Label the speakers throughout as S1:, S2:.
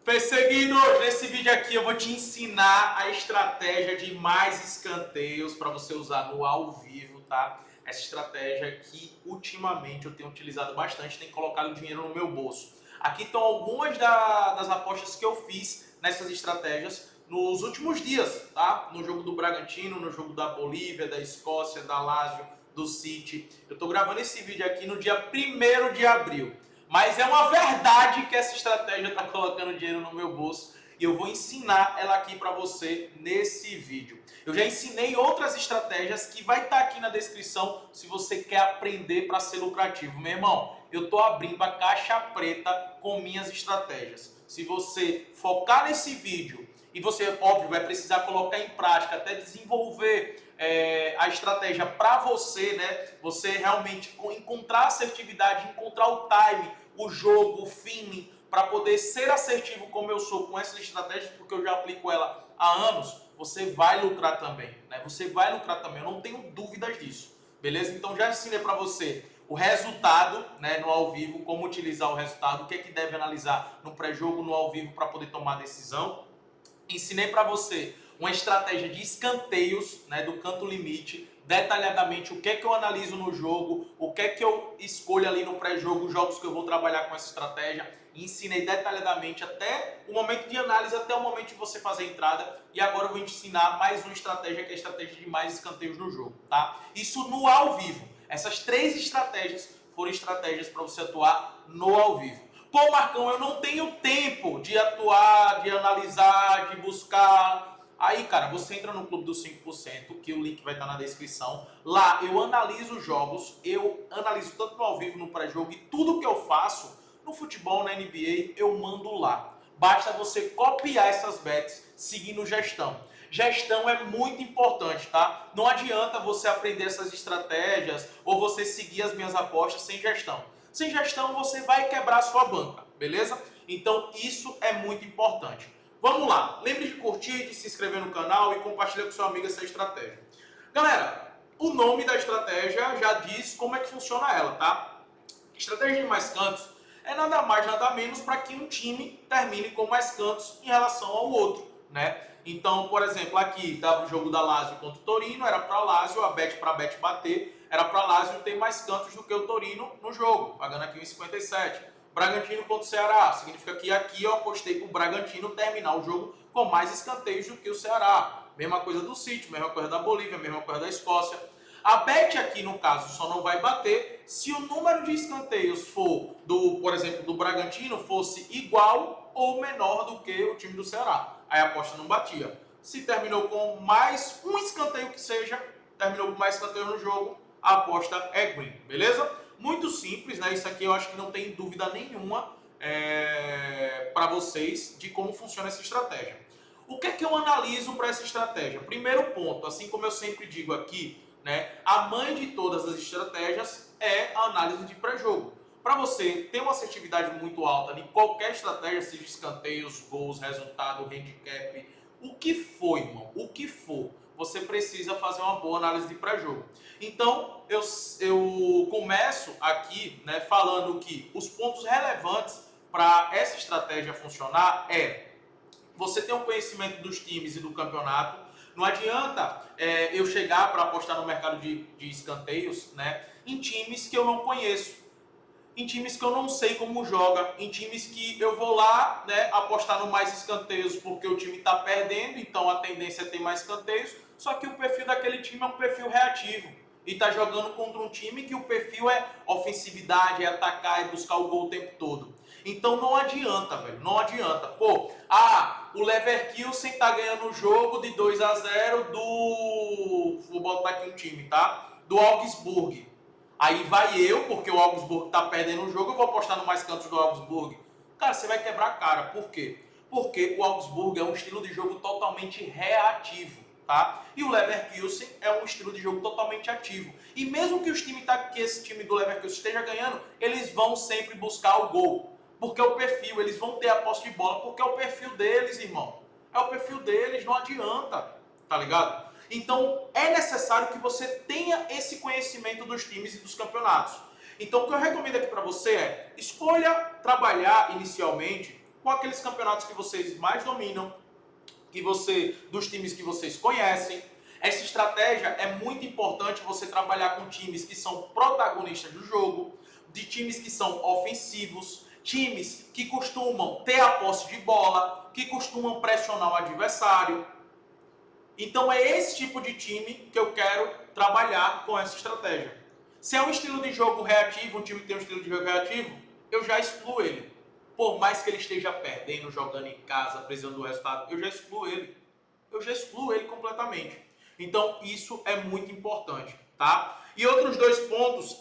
S1: Perseguidos, nesse vídeo aqui eu vou te ensinar a estratégia de mais escanteios para você usar no ao vivo, tá? Essa estratégia que ultimamente eu tenho utilizado bastante, tem colocado dinheiro no meu bolso. Aqui estão algumas das apostas que eu fiz nessas estratégias nos últimos dias, tá? No jogo do Bragantino, no jogo da Bolívia, da Escócia, da Lazio, do City. Eu tô gravando esse vídeo aqui no dia 1º de abril. Mas é uma verdade que essa estratégia está colocando dinheiro no meu bolso e eu vou ensinar ela aqui para você nesse vídeo. Eu já ensinei outras estratégias que vai estar aqui na descrição se você quer aprender para ser lucrativo. Meu irmão, eu estou abrindo a caixa preta com minhas estratégias. Se você focar nesse vídeo e você, óbvio, vai precisar colocar em prática, até desenvolver a estratégia para você, né? Você realmente encontrar assertividade, encontrar o time, o jogo, o feeling, para poder ser assertivo como eu sou com essas estratégias, porque eu já aplico ela há anos, você vai lucrar também, né? Você vai lucrar também, eu não tenho dúvidas disso, beleza? Então já ensinei para você o resultado, né, no ao vivo, como utilizar o resultado, o que é que deve analisar no pré-jogo, no ao vivo para poder tomar decisão. Ensinei para você uma estratégia de escanteios, né, do canto limite, detalhadamente o que é que eu analiso no jogo, o que é que eu escolho ali no pré-jogo, os jogos que eu vou trabalhar com essa estratégia. Ensinei detalhadamente até o momento de análise, até o momento de você fazer a entrada. E agora eu vou te ensinar mais uma estratégia, que é a estratégia de mais escanteios no jogo, tá? Isso no ao vivo. Essas 3 estratégias foram estratégias para você atuar no ao vivo. Pô, Marcão, eu não tenho tempo de atuar, de analisar, de buscar. Aí, cara, você entra no Clube dos 5%, que o link vai estar na descrição. Lá eu analiso os jogos, eu analiso tanto no ao vivo, no pré-jogo, e tudo que eu faço no futebol, na NBA, eu mando lá. Basta você copiar essas bets seguindo gestão. Gestão é muito importante, tá? Não adianta você aprender essas estratégias ou você seguir as minhas apostas sem gestão. Sem gestão você vai quebrar a sua banca, beleza? Então isso é muito importante. Vamos lá, lembre de curtir, de se inscrever no canal e compartilhar com seu amigo essa estratégia. Galera, o nome da estratégia já diz como é que funciona ela, tá? Estratégia de mais cantos é nada mais, nada menos para que um time termine com mais cantos em relação ao outro, né? Então, por exemplo, aqui dava o jogo da Lazio contra o Torino, era para Lazio, a bet para bet bater, era para Lazio ter mais cantos do que o Torino no jogo, pagando aqui 1,57. Bragantino contra o Ceará, significa que aqui eu apostei para o Bragantino terminar o jogo com mais escanteios do que o Ceará. Mesma coisa do City, mesma coisa da Bolívia, mesma coisa da Escócia. A bet aqui, no caso, só não vai bater se o número de escanteios for, por exemplo, do Bragantino, fosse igual ou menor do que o time do Ceará. Aí a aposta não batia. Se terminou com mais um escanteio que seja, terminou com mais escanteio no jogo, a aposta é green, beleza? Muito simples, né? Isso aqui eu acho que não tem dúvida nenhuma para vocês de como funciona essa estratégia. O que é que eu analiso para essa estratégia? Primeiro ponto, assim como eu sempre digo aqui, né, a mãe de todas as estratégias é a análise de pré-jogo. Para você ter uma assertividade muito alta em qualquer estratégia, seja escanteios, gols, resultado, handicap, o que for, irmão, o que for, você precisa fazer uma boa análise de pré-jogo. Então, eu começo aqui, né, falando que os pontos relevantes para essa estratégia funcionar é você ter um conhecimento dos times e do campeonato. Não adianta eu chegar para apostar no mercado de escanteios, né, em times que eu não conheço, em times que eu não sei como joga, em times que eu vou lá, né, apostar no mais escanteios porque o time está perdendo, então a tendência é ter mais escanteios, só que o perfil daquele time é um perfil reativo e está jogando contra um time que o perfil é ofensividade, é atacar, é buscar o gol o tempo todo. Então não adianta, velho, não adianta. Pô, o Leverkusen tá ganhando o jogo de 2-0 do... Vou botar aqui um time, tá? Do Augsburg. Aí vai eu, porque o Augsburg tá perdendo o jogo, eu vou apostar no mais cantos do Augsburg. Cara, você vai quebrar a cara. Por quê? Porque o Augsburg é um estilo de jogo totalmente reativo, tá? E o Leverkusen é um estilo de jogo totalmente ativo. E mesmo que esse time do Leverkusen esteja ganhando, eles vão sempre buscar o gol. Porque é o perfil, eles vão ter a posse de bola, porque é o perfil deles, irmão. É o perfil deles, não adianta, tá ligado? Então, é necessário que você tenha esse conhecimento dos times e dos campeonatos. Então, o que eu recomendo aqui para você é, escolha trabalhar inicialmente com aqueles campeonatos que vocês mais dominam, dos times que vocês conhecem. Essa estratégia é muito importante você trabalhar com times que são protagonistas do jogo, de times que são ofensivos, times que costumam ter a posse de bola, que costumam pressionar o adversário. Então é esse tipo de time que eu quero trabalhar com essa estratégia. Se é um estilo de jogo reativo, um time que tem um estilo de jogo reativo, eu já excluo ele. Por mais que ele esteja perdendo, jogando em casa, precisando do resultado, eu já excluo ele. Eu já excluo ele completamente. Então isso é muito importante, tá? E outros dois pontos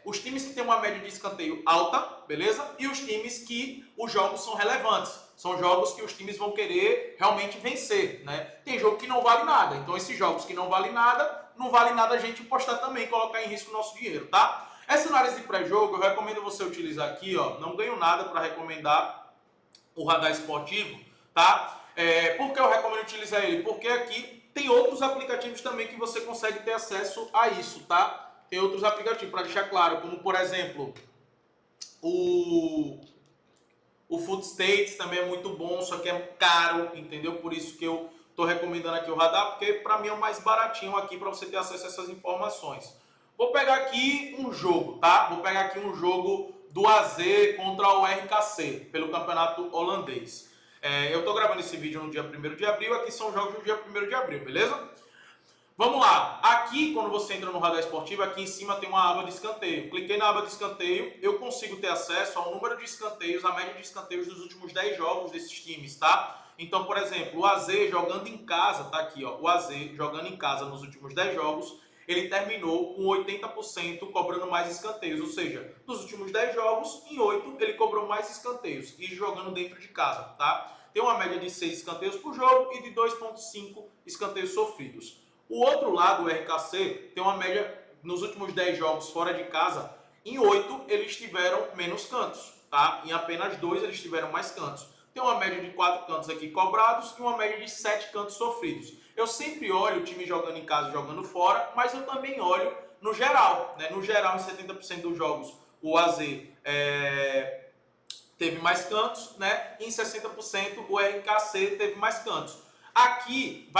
S1: os times que têm uma média de escanteio alta, beleza? E os times que os jogos são relevantes. São jogos que os times vão querer realmente vencer, né? Tem jogo que não vale nada. Então esses jogos que não valem nada, não vale nada a gente postar também, colocar em risco o nosso dinheiro, tá? Essa análise de pré-jogo eu recomendo você utilizar aqui, ó. Não ganho nada para recomendar o radar esportivo, tá? Por que eu recomendo utilizar ele? Porque aqui tem outros aplicativos também que você consegue ter acesso a isso, tá? Tem outros aplicativos, para deixar claro, como por exemplo, o Footstates também é muito bom, só que é caro, entendeu? Por isso que eu estou recomendando aqui o radar, porque para mim é o mais baratinho aqui para você ter acesso a essas informações. Vou pegar aqui um jogo, tá? Vou pegar aqui um jogo do AZ contra o RKC, pelo campeonato holandês. Eu estou gravando esse vídeo no dia 1º de abril, aqui são jogos do dia 1º de abril, beleza? Vamos lá, aqui quando você entra no radar esportivo, aqui em cima tem uma aba de escanteio. Cliquei na aba de escanteio, eu consigo ter acesso ao número de escanteios, a média de escanteios dos últimos 10 jogos desses times, tá? Então, por exemplo, o AZ jogando em casa, tá aqui, ó, o AZ jogando em casa nos últimos 10 jogos, ele terminou com 80% cobrando mais escanteios, ou seja, nos últimos 10 jogos, em 8 ele cobrou mais escanteios e jogando dentro de casa, tá? Tem uma média de 6 escanteios por jogo e de 2,5 escanteios sofridos. O outro lado, o RKC, tem uma média, nos últimos 10 jogos fora de casa, em 8 eles tiveram menos cantos, tá? Em apenas 2 eles tiveram mais cantos. Tem uma média de 4 cantos aqui cobrados e uma média de 7 cantos sofridos. Eu sempre olho o time jogando em casa e jogando fora, mas eu também olho no geral, né? No geral, em 70% dos jogos, o AZ teve mais cantos, né? E em 60% o RKC teve mais cantos. Aqui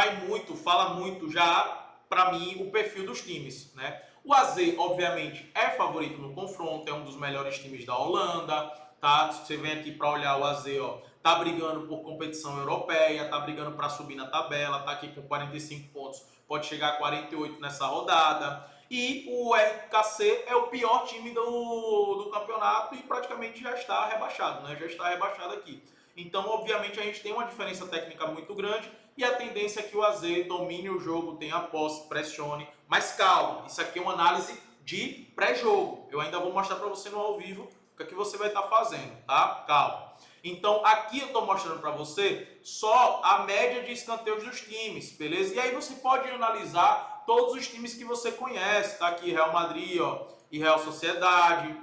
S1: fala muito já, para mim, o perfil dos times, né? O AZ, obviamente, é favorito no confronto, é um dos melhores times da Holanda, tá? Se você vem aqui para olhar o AZ, ó, tá brigando por competição europeia, tá brigando para subir na tabela, tá aqui com 45 pontos, pode chegar a 48 nessa rodada. E o RKC é o pior time do campeonato e praticamente já está rebaixado, né? Já está rebaixado aqui. Então, obviamente, a gente tem uma diferença técnica muito grande e a tendência é que o AZ domine o jogo, tenha posse, pressione. Mas calma, isso aqui é uma análise de pré-jogo. Eu ainda vou mostrar para você no ao vivo o que você vai estar fazendo, tá? Calma. Então, aqui eu estou mostrando para você só a média de escanteios dos times, beleza? E aí você pode analisar todos os times que você conhece, tá? Aqui Real Madrid, ó, e Real Sociedade.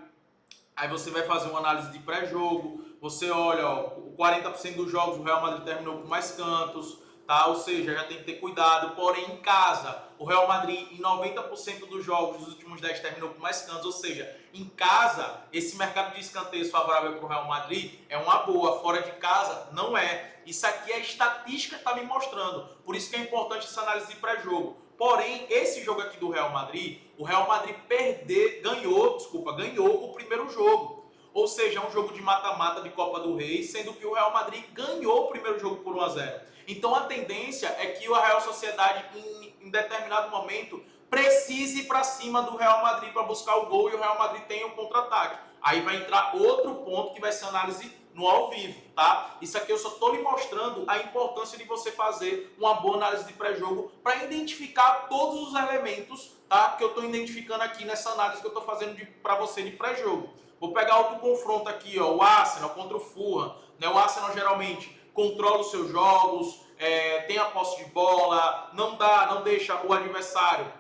S1: Aí você vai fazer uma análise de pré-jogo. Você olha, ó, 40% dos jogos o Real Madrid terminou com mais cantos, tá? Ou seja, já tem que ter cuidado. Porém, em casa, o Real Madrid em 90% dos jogos dos últimos 10 terminou com mais cantos. Ou seja, em casa, esse mercado de escanteios favorável para o Real Madrid é uma boa. Fora de casa, não é. Isso aqui é a estatística que está me mostrando. Por isso que é importante essa análise de pré-jogo. Porém, esse jogo aqui do Real Madrid, o Real Madrid ganhou o primeiro jogo. Ou seja, é um jogo de mata-mata de Copa do Rei, sendo que o Real Madrid ganhou o primeiro jogo por 1-0. Então a tendência é que a Real Sociedade, em determinado momento, precise ir para cima do Real Madrid para buscar o gol e o Real Madrid tenha um contra-ataque. Aí vai entrar outro ponto que vai ser análise no ao vivo, tá? Isso aqui eu só estou lhe mostrando a importância de você fazer uma boa análise de pré-jogo para identificar todos os elementos, tá? Que eu estou identificando aqui nessa análise que eu estou fazendo para você de pré-jogo. Vou pegar outro confronto aqui, ó, o Arsenal contra o Fulham, né? O Arsenal geralmente controla os seus jogos, tem a posse de bola, não deixa o adversário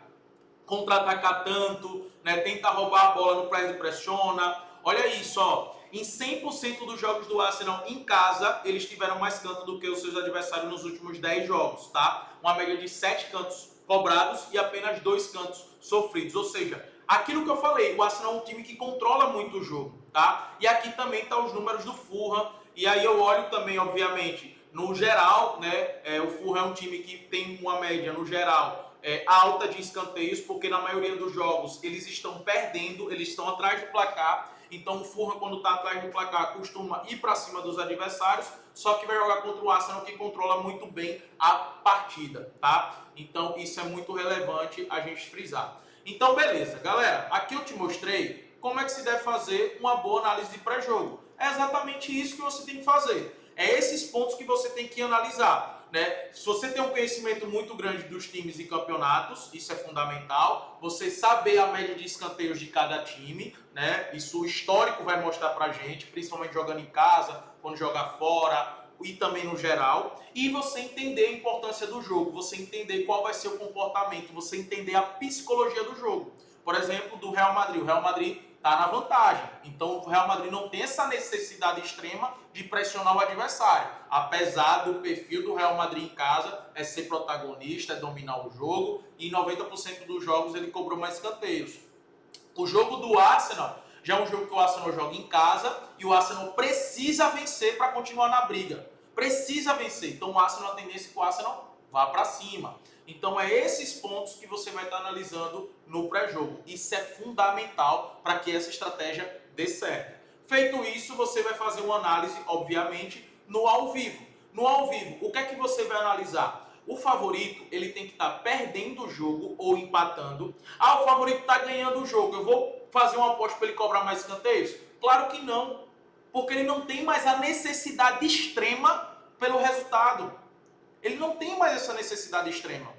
S1: contra-atacar tanto, né? Tenta roubar a bola no press e pressiona. Olha isso, ó. Em 100% dos jogos do Arsenal em casa, eles tiveram mais canto do que os seus adversários nos últimos 10 jogos, tá? Uma média de 7 cantos cobrados e apenas 2 cantos sofridos. Ou seja, aquilo que eu falei, o Arsenal é um time que controla muito o jogo, tá? E aqui também tá os números do Fulham. E aí eu olho também, obviamente, no geral, né? O Fulham é um time que tem uma média, no geral, alta de escanteios, porque na maioria dos jogos eles estão perdendo, eles estão atrás do placar. Então o Fulham, quando está atrás do placar, costuma ir para cima dos adversários, só que vai jogar contra o Arsenal, que controla muito bem a partida, tá? Então isso é muito relevante a gente frisar. Então beleza, galera, aqui eu te mostrei como é que se deve fazer uma boa análise de pré-jogo. É exatamente isso que você tem que fazer. É esses pontos que você tem que analisar, né? Se você tem um conhecimento muito grande dos times e campeonatos, isso é fundamental. Você saber a média de escanteios de cada time, né? Isso o histórico vai mostrar pra gente, principalmente jogando em casa, quando jogar fora e também no geral. E você entender a importância do jogo, você entender qual vai ser o comportamento, você entender a psicologia do jogo. Por exemplo, do Real Madrid. O Real Madrid está na vantagem. Então o Real Madrid não tem essa necessidade extrema de pressionar o adversário. Apesar do perfil do Real Madrid em casa é ser protagonista, é dominar o jogo, e 90% dos jogos ele cobrou mais escanteios. O jogo do Arsenal já é um jogo que o Arsenal joga em casa e o Arsenal precisa vencer para continuar na briga. Precisa vencer. Então o Arsenal, a tendência é que o Arsenal vá para cima. Então é esses pontos que você vai estar analisando no pré-jogo. Isso é fundamental para que essa estratégia dê certo. Feito isso, você vai fazer uma análise, obviamente, no ao vivo. No ao vivo, o que é que você vai analisar? O favorito, ele tem que estar perdendo o jogo ou empatando. Ah, o favorito está ganhando o jogo, eu vou fazer uma aposta para ele cobrar mais escanteios? Claro que não, porque ele não tem mais a necessidade extrema pelo resultado. Ele não tem mais essa necessidade extrema.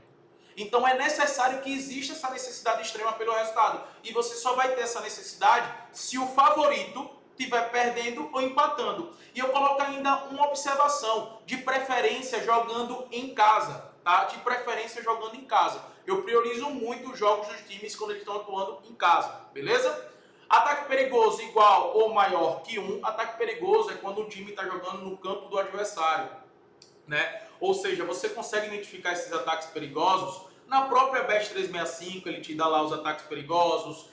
S1: Então é necessário que exista essa necessidade extrema pelo resultado. E você só vai ter essa necessidade se o favorito estiver perdendo ou empatando. E eu coloco ainda uma observação, de preferência jogando em casa, tá? De preferência jogando em casa. Eu priorizo muito os jogos dos times quando eles estão atuando em casa, beleza? Ataque perigoso igual ou maior que 1. Ataque perigoso é quando o time está jogando no campo do adversário, né? Ou seja, você consegue identificar esses ataques perigosos na própria Bet365, ele te dá lá os ataques perigosos,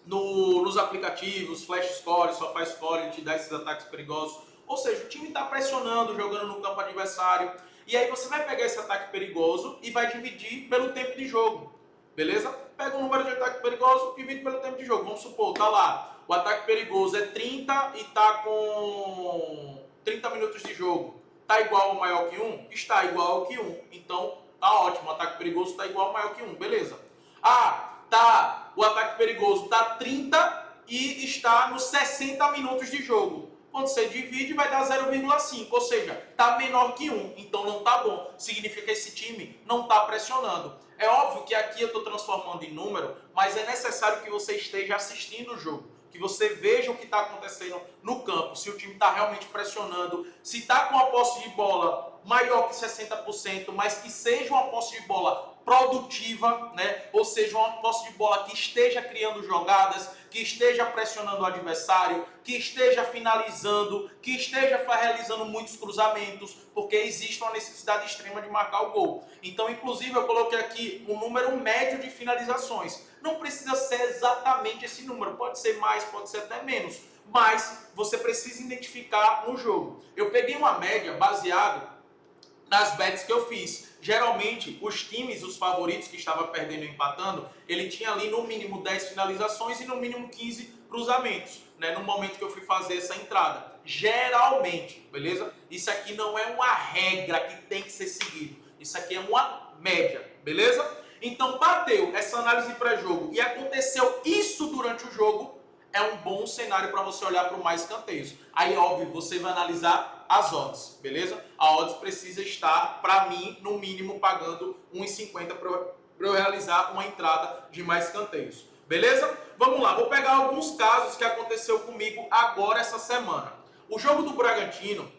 S1: nos aplicativos, Flash Score, SofaScore, ele te dá esses ataques perigosos. Ou seja, o time está pressionando, jogando no campo adversário, e aí você vai pegar esse ataque perigoso e vai dividir pelo tempo de jogo, beleza? Pega o número de ataque perigoso e divide pelo tempo de jogo. Vamos supor, tá lá, o ataque perigoso é 30 e tá com 30 minutos de jogo. Tá igual ou maior que 1? Está igual ao que 1. Então, tá ótimo, o ataque perigoso está igual ou maior que 1, beleza. Ah, tá, o ataque perigoso tá 30 e está nos 60 minutos de jogo. Quando você divide, vai dar 0,5, ou seja, tá menor que 1, então não tá bom. Significa que esse time não tá pressionando. É óbvio que aqui eu estou transformando em número, mas é necessário que você esteja assistindo o jogo, que você veja o que está acontecendo no campo, se o time está realmente pressionando, se está com a posse de bola maior que 60%, mas que seja uma posse de bola produtiva, né? Ou seja, uma posse de bola que esteja criando jogadas, que esteja pressionando o adversário, que esteja finalizando, que esteja realizando muitos cruzamentos, porque existe uma necessidade extrema de marcar o gol. Então, inclusive, eu coloquei aqui um número médio de finalizações. Não precisa ser exatamente esse número, pode ser mais, pode ser até menos, mas você precisa identificar um jogo. Eu peguei uma média baseada nas bets que eu fiz. Geralmente, os times, os favoritos que estavam perdendo e empatando, ele tinha ali no mínimo 10 finalizações e no mínimo 15 cruzamentos, né? No momento que eu fui fazer essa entrada. Geralmente, beleza? Isso aqui não é uma regra que tem que ser seguido. Isso aqui é uma média, beleza? Então, bateu essa análise pré-jogo e aconteceu isso durante o jogo, é um bom cenário para você olhar para o mais escanteios. Aí, óbvio, você vai analisar as odds, beleza? A odds precisa estar, para mim, no mínimo, pagando 1,50 para eu realizar uma entrada de mais escanteios. Beleza? Vamos lá, vou pegar alguns casos que aconteceu comigo agora essa semana. O jogo do Bragantino,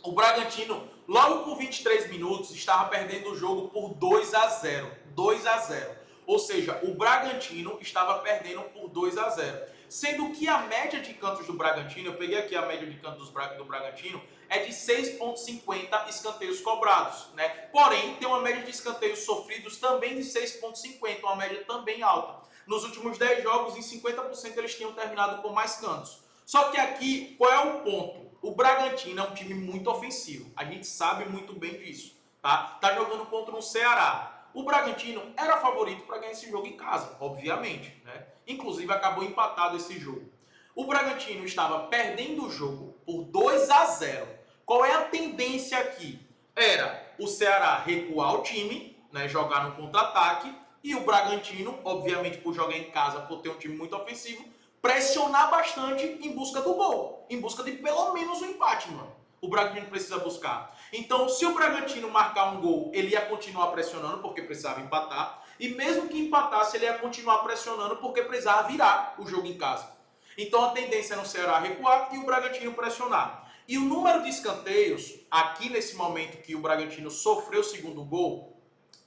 S1: o Bragantino, logo com 23 minutos, estava perdendo o jogo por 2-0. 2-0. Ou seja, o Bragantino estava perdendo por 2-0. Sendo que a média de cantos do Bragantino, eu peguei aqui a média de cantos do Bragantino, é de 6,50 escanteios cobrados, né? Porém, tem uma média de escanteios sofridos também de 6,50, uma média também alta. Nos últimos 10 jogos, em 50% eles tinham terminado com mais cantos. Só que aqui, qual é o ponto? O Bragantino é um time muito ofensivo. A gente sabe muito bem disso, tá? Tá jogando contra um Ceará. O Bragantino era favorito para ganhar esse jogo em casa, obviamente, né? Inclusive acabou empatado esse jogo. O Bragantino estava perdendo o jogo por 2-0. Qual é a tendência aqui? Era o Ceará recuar o time, né, jogar no contra-ataque, e o Bragantino, obviamente por jogar em casa, por ter um time muito ofensivo, pressionar bastante em busca do gol, em busca de pelo menos um empate, mano. O Bragantino precisa buscar. Então, se o Bragantino marcar um gol, ele ia continuar pressionando porque precisava empatar, e mesmo que empatasse, ele ia continuar pressionando porque precisava virar o jogo em casa. Então, a tendência é no Ceará recuar e o Bragantino pressionar. E o número de escanteios, aqui nesse momento que o Bragantino sofreu o segundo gol,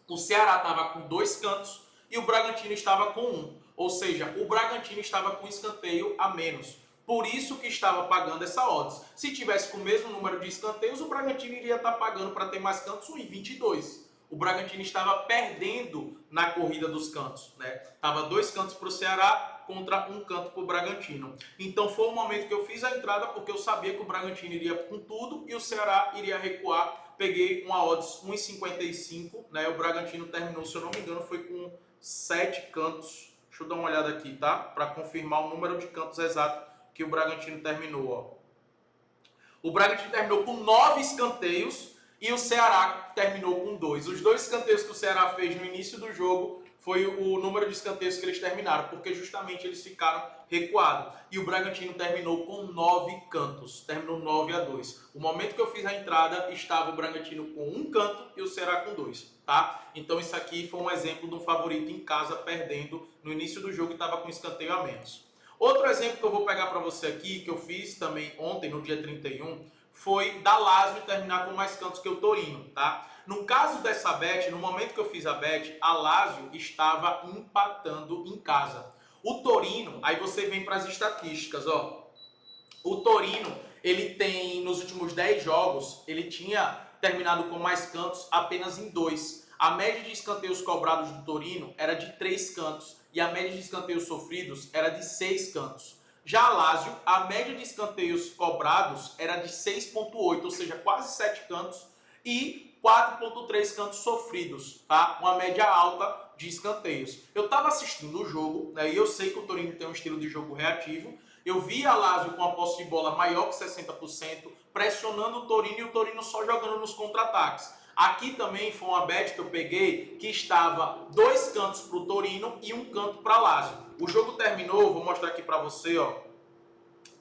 S1: o Ceará estava com 2 cantos e o Bragantino estava com 1. Ou seja, o Bragantino estava com escanteio a menos. Por isso que estava pagando essa odds. Se tivesse com o mesmo número de escanteios, o Bragantino iria estar pagando para ter mais cantos 1,22. O Bragantino estava perdendo na corrida dos cantos, né? Tava 2 cantos para o Ceará contra 1 canto para o Bragantino. Então foi o momento que eu fiz a entrada porque eu sabia que o Bragantino iria com tudo e o Ceará iria recuar. Peguei uma odds 1,55, né? O Bragantino terminou, se eu não me engano, foi com 7 cantos. Deixa eu dar uma olhada aqui, tá? Para confirmar o número de cantos exato que o Bragantino terminou, ó. O Bragantino terminou com 9 escanteios e o Ceará terminou com 2. Os 2 escanteios que o Ceará fez no início do jogo foi o número de escanteios que eles terminaram, porque justamente eles ficaram recuados. E o Bragantino terminou com 9 cantos, terminou 9-2. O momento que eu fiz a entrada, estava o Bragantino com 1 canto e o Ceará com 2, tá? Então isso aqui foi um exemplo de um favorito em casa perdendo no início do jogo e estava com escanteio a menos. Outro exemplo que eu vou pegar para você aqui, que eu fiz também ontem, no dia 31, foi da Lazio terminar com mais cantos que o Torino, tá? No caso dessa bet, no momento que eu fiz a bet, a Lazio estava empatando em casa. O Torino, aí você vem para as estatísticas, ó. O Torino, ele tem, nos últimos 10 jogos, ele tinha terminado com mais cantos apenas em 2. A média de escanteios cobrados do Torino era de 3 cantos e a média de escanteios sofridos era de 6 cantos. Já a Lazio, a média de escanteios cobrados era de 6,8, ou seja, quase 7 cantos, e 4,3 cantos sofridos, tá? Uma média alta de escanteios. Eu estava assistindo o jogo, né, e eu sei que o Torino tem um estilo de jogo reativo. Eu vi a Lazio com a posse de bola maior que 60%, pressionando o Torino e o Torino só jogando nos contra-ataques. Aqui também foi uma bet que eu peguei que estava 2 cantos para o Torino e 1 canto para a Lazio. O jogo terminou, vou mostrar aqui para você, ó.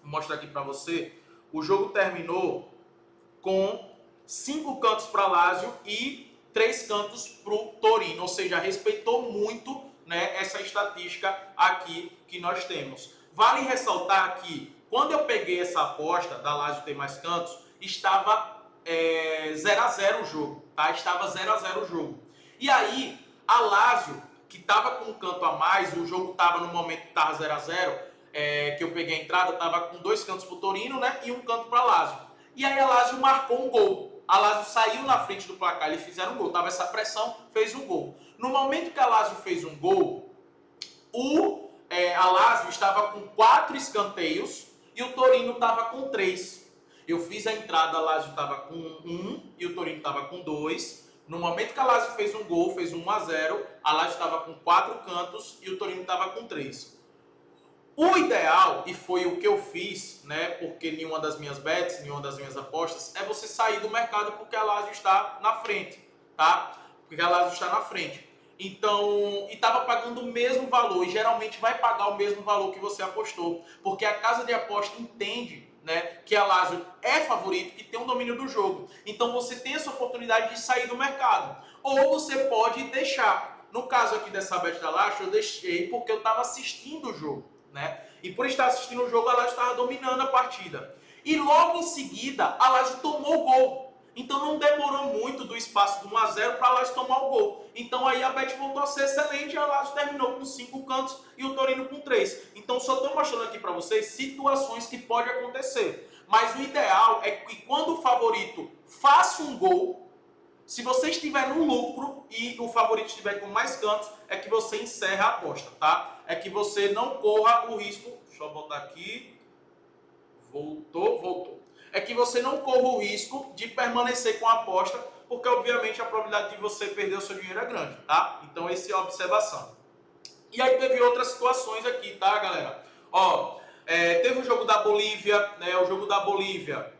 S1: Vou mostrar aqui para você. O jogo terminou com 5 cantos para a Lazio e 3 cantos para o Torino. Ou seja, respeitou muito, né, essa estatística aqui que nós temos. Vale ressaltar que quando eu peguei essa aposta da Lazio ter mais cantos, estava 0-0 o jogo, tá? Estava 0-0 o jogo. E aí, a Lazio, que estava com um canto a mais, o jogo estava no momento que estava 0-0, que eu peguei a entrada, estava com 2 cantos para o Torino, né? E 1 canto para a Lazio. E aí a Lazio marcou um gol. A Lazio saiu na frente do placar, eles fizeram um gol. Tava essa pressão, fez um gol. No momento que a Lazio fez um gol, a Lazio estava com 4 escanteios e o Torino estava com 3. Eu fiz a entrada, a Lazio estava com 1 e o Torino estava com 2. No momento que a Lazio fez um gol, fez 1-0, a Lazio estava com 4 cantos e o Torino estava com 3. O ideal, e foi o que eu fiz, né, porque nenhuma das minhas bets, nenhuma das minhas apostas, é você sair do mercado porque a Lazio está na frente, tá? Porque a Lazio está na frente. Então, e estava pagando o mesmo valor, e geralmente vai pagar o mesmo valor que você apostou, porque a casa de aposta entende, né, que a Lazio é favorito, que tem um domínio do jogo. Então você tem essa oportunidade de sair do mercado. Ou você pode deixar. No caso aqui dessa bet da Lazio, eu deixei porque eu estava assistindo o jogo, né? E por estar assistindo o jogo, a Lazio estava dominando a partida. E logo em seguida, a Lazio tomou o gol. Então não demorou muito do espaço do 1-0 para a Lazio tomar o gol. Então aí a bet voltou a ser excelente e a Lazio terminou com 5 cantos e o Torino com 3. Então só estou mostrando aqui para vocês situações que pode acontecer. Mas o ideal é que quando o favorito faça um gol, se você estiver no lucro e o favorito estiver com mais cantos, é que você encerra a aposta, tá? É que você não corra o risco, deixa eu botar aqui, Voltou. É que você não corra o risco de permanecer com a aposta, porque obviamente a probabilidade de você perder o seu dinheiro é grande, tá? Então essa é a observação. E aí teve outras situações aqui, tá, galera? Ó, teve o jogo da Bolívia, né? O jogo da Bolívia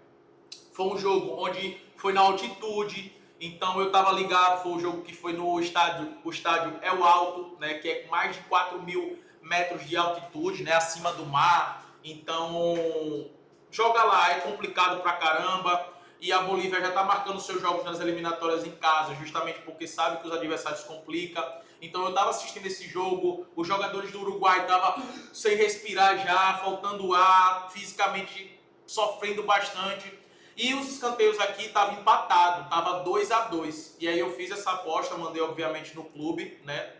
S1: foi um jogo onde foi na altitude, então eu tava ligado, foi um jogo que foi no estádio, o estádio El Alto, né? Que é mais de 4.000 metros de altitude, né? Acima do mar. Então, joga lá, é complicado pra caramba. E a Bolívia já está marcando seus jogos nas eliminatórias em casa, justamente porque sabe que os adversários complicam. Então eu estava assistindo esse jogo, os jogadores do Uruguai estavam sem respirar já, faltando ar, fisicamente sofrendo bastante. E os escanteios aqui estavam empatados, estava 2-2. E aí eu fiz essa aposta, mandei obviamente no clube, né?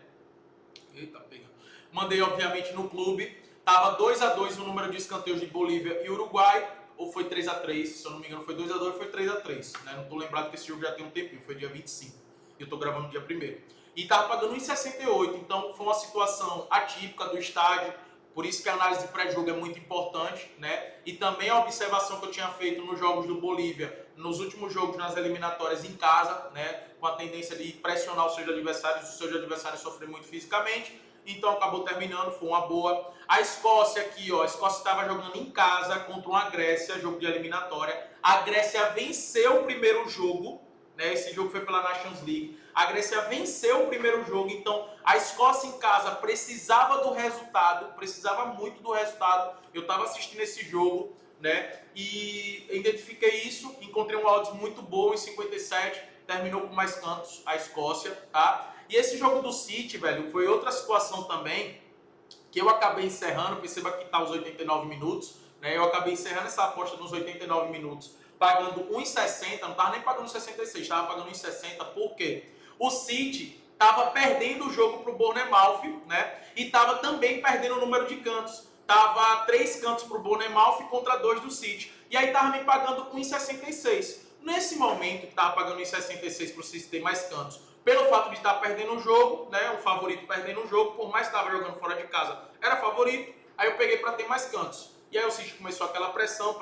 S1: Eita, pega. Mandei obviamente no clube. Tava 2-2 o número de escanteios de Bolívia e Uruguai. Ou foi 3-3, se eu não me engano foi 2-2 ou foi 3-3, né? Não tô lembrado que esse jogo já tem um tempinho, foi dia 25. E eu tô gravando dia 1º. E tava pagando 1,68, então foi uma situação atípica do estádio, por isso que a análise de pré-jogo é muito importante, né? E também a observação que eu tinha feito nos jogos do Bolívia, nos últimos jogos nas eliminatórias em casa, né? Com a tendência de pressionar os seus adversários sofrem muito fisicamente. Então acabou terminando, foi uma boa. A Escócia aqui, ó, a Escócia estava jogando em casa contra uma Grécia, jogo de eliminatória. A Grécia venceu o primeiro jogo, né? Esse jogo foi pela Nations League. A Grécia venceu o primeiro jogo, então a Escócia em casa precisava do resultado, precisava muito do resultado. Eu estava assistindo esse jogo, né? E identifiquei isso, encontrei um odds muito bom em 57, terminou com mais cantos a Escócia, tá? E esse jogo do City, velho, foi outra situação também que eu acabei encerrando. Perceba que tá os 89 minutos, né? Eu acabei encerrando essa aposta nos 89 minutos, pagando 1,60, não tava nem pagando 66, tava pagando 1,60, por quê? O City tava perdendo o jogo pro Bournemouth, né? E tava também perdendo o número de cantos. Tava 3 cantos pro Bournemouth contra 2 do City. E aí tava me pagando 1,66. Nesse momento que tava pagando 1,66 pro City ter mais cantos, pelo fato de estar perdendo o jogo, né, o favorito perdendo o jogo, por mais que estava jogando fora de casa, era favorito, aí eu peguei para ter mais cantos. E aí o City começou aquela pressão,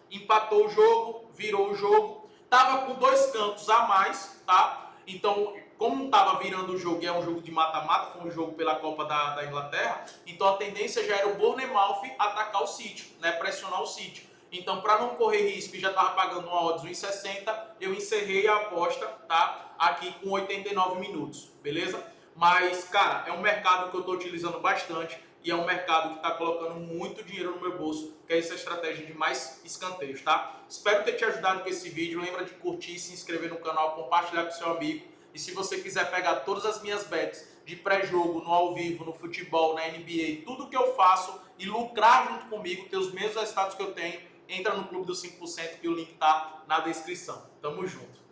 S1: empatou o jogo, virou o jogo, tava com 2 cantos a mais, tá? Então, como estava virando o jogo e é um jogo de mata-mata, foi um jogo pela Copa da Inglaterra, então a tendência já era o Bournemouth atacar o City, né, pressionar o City. Então, para não correr risco e já estava pagando uma odds 1,60, eu encerrei a aposta, tá? Aqui com 89 minutos, beleza? Mas, cara, é um mercado que eu estou utilizando bastante e é um mercado que está colocando muito dinheiro no meu bolso, que é essa estratégia de mais escanteios, tá? Espero ter te ajudado com esse vídeo. Lembra de curtir, se inscrever no canal, compartilhar com seu amigo. E se você quiser pegar todas as minhas bets de pré-jogo, no ao vivo, no futebol, na NBA, tudo que eu faço e lucrar junto comigo, ter os mesmos resultados que eu tenho, entra no Clube dos 5%, que o link tá na descrição. Tamo junto.